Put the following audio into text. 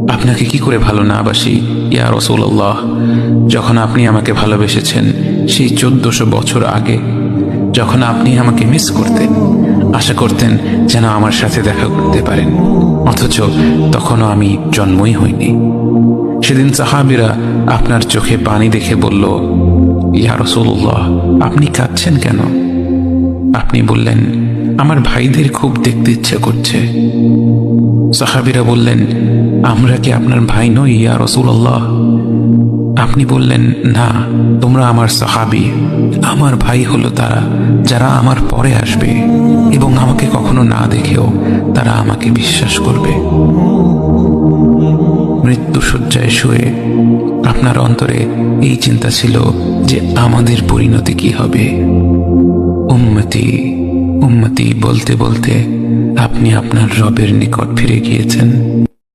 আপনাকে কি করে ভালো না বাসি ইয়া রাসূলুল্লাহ। যখন আপনি আমাকে ভালোবেসেছেন সেই 1400 বছর আগে, যখন আপনি আমাকে মিস করতেন, আশা করতেন যেন আমার সাথে দেখা করতে পারেন, অথচ তখনও আমি জন্মই হইনি। সেদিন সাহাবীরা আপনার চোখে পানি দেখে বলল, ইয়া রাসূলুল্লাহ, আপনি কাঁদছেন কেন? আপনি বললেন, আমার ভাইদের খুব দেখতে ইচ্ছে করছে। সাহাবীরা বললেন, আমরা কি আপনার ভাই নই ইয়া রাসূলুল্লাহ? আপনি বললেন, না, তোমরা আমার সাহাবী। আমার ভাই হলো তারা যারা আমার পরে আসবে এবং আমাকে কখনো না দেখেও তারা আমাকে বিশ্বাস করবে। মৃত্যু শয্যায় শুয়ে আপনার অন্তরে এই চিন্তা ছিল যে আমাদের পরিণতি কি হবে। উম্মতি উম্মতি বলতে বলতে আপনি আপনার রবের নিকট ফিরে গিয়েছেন।